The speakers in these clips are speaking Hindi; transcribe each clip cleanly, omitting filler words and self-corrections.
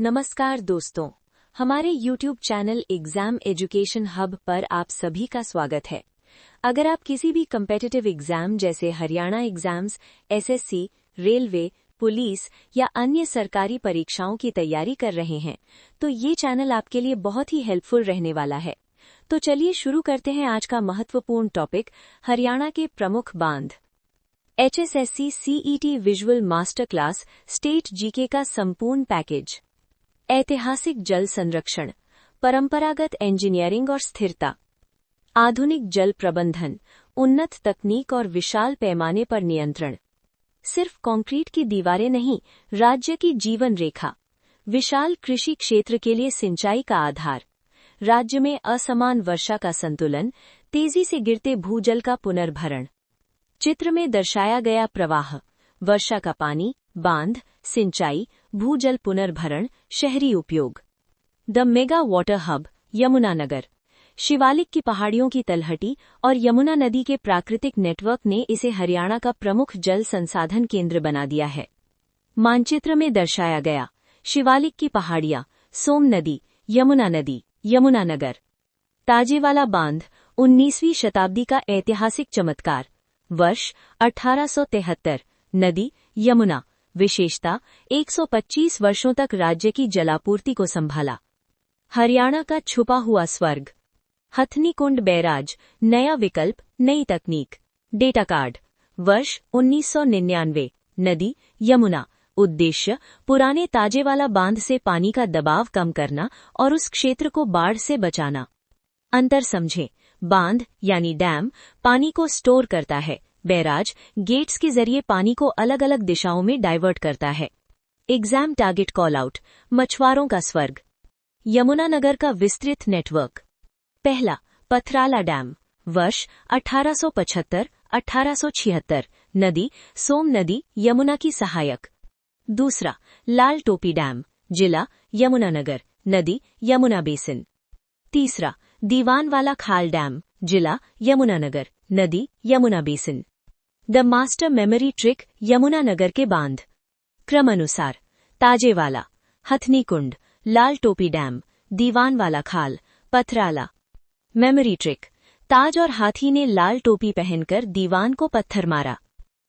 नमस्कार दोस्तों, हमारे YouTube channel exam education hub पर आप सभी का स्वागत है। अगर आप किसी भी कम्पिटिटिव एग्जाम जैसे Haryana exams, SSC, railway, police या अन्य सरकारी परीक्षाओं की तैयारी कर रहे हैं, तो ये चैनल आपके लिए बहुत ही हेल्पफुल रहने वाला है। तो चलिए शुरू करते हैं आज का महत्वपूर्ण टॉपिक, हरियाणा के प्रमुख बांध। HSSC CET visual master class state GK का संपूर्ण पैकेज। ऐतिहासिक जल संरक्षण, परंपरागत इंजीनियरिंग और स्थिरता, आधुनिक जल प्रबंधन, उन्नत तकनीक और विशाल पैमाने पर नियंत्रण। सिर्फ कंक्रीट की दीवारें नहीं, राज्य की जीवन रेखा। विशाल कृषि क्षेत्र के लिए सिंचाई का आधार। राज्य में असमान वर्षा का संतुलन, तेजी से गिरते भूजल का पुनर्भरण। चित्र में दर्शाया गया प्रवाह, वर्षा का पानी, बांध, सिंचाई, भूजल पुनर्भरण, शहरी उपयोग। The mega water hub, Yamunanagar. Shivalik की पहाड़ियों की तलहटी और यमुना नदी के प्राकृतिक नेटवर्क ने इसे हरियाणा का प्रमुख जल संसाधन केंद्र बना दिया है। मानचित्र में दर्शाया गया शिवालिक की पहाड़ियां, सोम नदी, यमुनानगर। ताजेवाला बांध, 19वीं शताब्दी का ऐतिहासिक चमत्कार। वर्ष 1873। नदी यमुना। विशेषता, 125 वर्षों तक राज्य की जलापूर्ति को संभाला। हरियाणा का छुपा हुआ स्वर्ग। हथनीकुंड बैराज, नया विकल्प, नई तकनीक। Data card. वर्ष 1999। नदी यमुना। उद्देश्य, पुराने ताजेवाला बांध से पानी का दबाव कम करना और उस क्षेत्र को बाढ़ से बचाना। अंतर समझें। बांध यानी डैम पानी को स्टोर करता है, बैराज गेट्स के जरिए पानी को अलग अलग दिशाओं में डाइवर्ट करता है। एग्जाम टारगेट कॉल आउट, मछुआरों का स्वर्ग। यमुनानगर का विस्तृत नेटवर्क। पहला, पथराला डैम। वर्ष 1875-1876। नदी सोम नदी, यमुना की सहायक। दूसरा, लाल टोपी डैम। जिला यमुनानगर। नदी यमुना बेसिन। तीसरा, दीवानवाला खाल डैम। जिला यमुनानगर। नदी Yamuna basin. The master memory trick, Yamunanagar के बांध। क्रमानुसार, ताजेवाला, हथनीकुंड, लाल टोपी डैम, दीवानवाला खाल, पथराला। मेमोरी ट्रिक, ताज और हाथी ने लाल टोपी पहनकर दीवान को पत्थर मारा।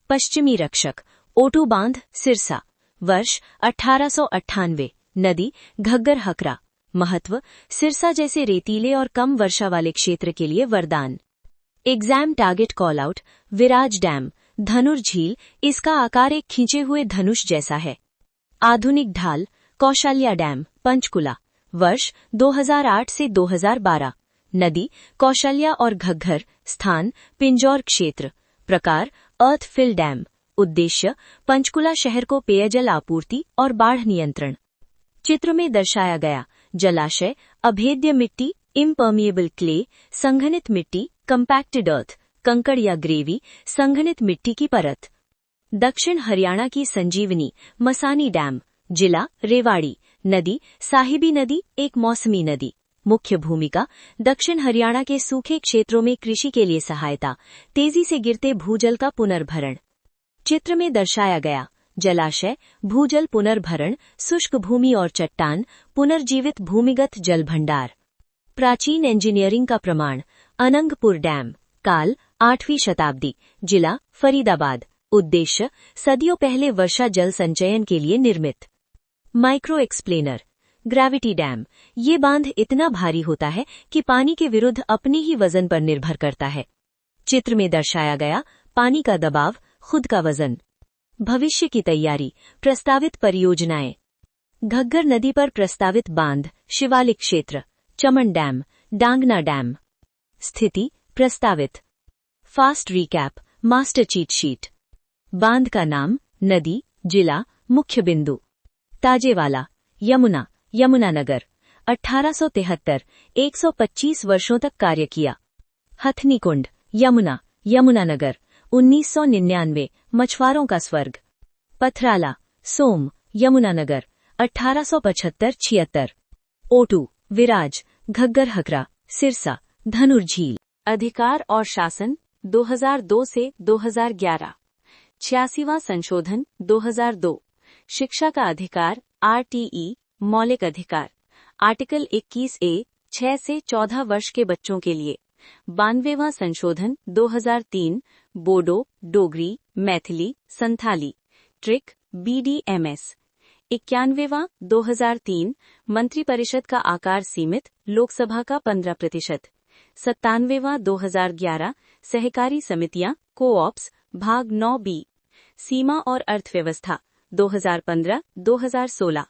पश्चिमी रक्षक, ओटू बांध, सिरसा। वर्ष 1898। नदी घग्गर हकरा। महत्व, सिरसा जैसे रेतीले और कम वर्षा वाले क्षेत्र के लिए वरदान। एग्जाम टारगेट कॉल आउट, विराज डैम, धनुर झील। इसका आकार एक खींचे हुए धनुष जैसा है। आधुनिक ढाल, कौशल्या डैम, पंचकुला। वर्ष 2008 से 2012। नदी कौशल्या और घग्गर। स्थान पिंजौर क्षेत्र। प्रकार अर्थ फिल डैम। उद्देश्य, पंचकुला शहर को पेयजल आपूर्ति और बाढ़ नियंत्रण। चित्र में दर्शाया गया जलाशय, अभेद्य मिट्टी, इम्पर्मिएबल क्ले, संघनित मिट्टी, कंपैक्टेड अर्थ, कंकड़ या ग्रेवी, संघनित मिट्टी की परत। दक्षिण हरियाणा की संजीवनी, मसानी डैम। जिला रेवाड़ी। नदी साहिबी नदी, एक मौसमी नदी। मुख्य भूमिका, दक्षिण हरियाणा के सूखे क्षेत्रों में कृषि के लिए सहायता, तेजी से गिरते भूजल का पुनर्भरण। चित्र में दर्शाया गया जलाशय, भूजल पुनर्भरण, शुष्क भूमि और चट्टान, पुनर्जीवित भूमिगत जल भंडार। प्राचीन इंजीनियरिंग का प्रमाण, अनंगपुर डैम। काल 8वीं शताब्दी। जिला फरीदाबाद। उद्देश्य, सदियों पहले वर्षा जल संचयन के लिए निर्मित। Micro explainer, gravity dam. ये बांध इतना भारी होता है कि पानी के विरुद्ध अपने ही वजन पर निर्भर करता है। चित्र में दर्शाया गया पानी का दबाव, खुद का वजन। भविष्य की तैयारी, प्रस्तावित परियोजनाएं। घग्गर नदी पर प्रस्तावित बांध, शिवालिक क्षेत्र। चमन डैम, डांगना डैम। स्थिति प्रस्तावित। Fast recap, master cheat sheet. बांध का नाम, नदी, जिला, मुख्य बिंदु। ताजेवाला, यमुना, यमुनानगर। 1873, 125 वर्षों तक कार्य किया। हथनीकुंड, यमुना, यमुनानगर। 1999, मछुआरों का स्वर्ग। पथराला, सोम, यमुनानगर। 1875-76। ओटू, विराज, घग्गर हकरा, सिरसा, धनुर झील। अधिकार और शासन, 2002 से 2011। 86वां संशोधन, 2002। शिक्षा का अधिकार, RTE, मौलिक अधिकार। आर्टिकल 21A 6 से 14 वर्ष के बच्चों के लिए 92वां संशोधन 2003 बोडो, डोगरी, मैथिली, संथाली, ट्रिक, BDMS। 91वां 2003 मंत्रिपरिषद का आकार सीमित, लोकसभा का 15%। 97वां 2011 सहकारी समितियां, कोऑप्स, भाग 9B। सीमा और अर्थव्यवस्था 2015-2016।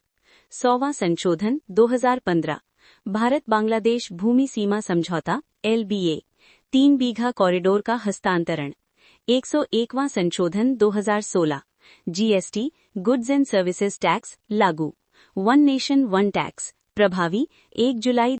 100वां संशोधन 2015 भारत बांग्लादेश भूमि सीमा समझौता LBA 3 बीघा कॉरिडोर का हस्तांतरण। 101वां संशोधन 2016 GST goods and services tax लागू। वन नेशन वन टैक्स प्रभावी 1 जुलाई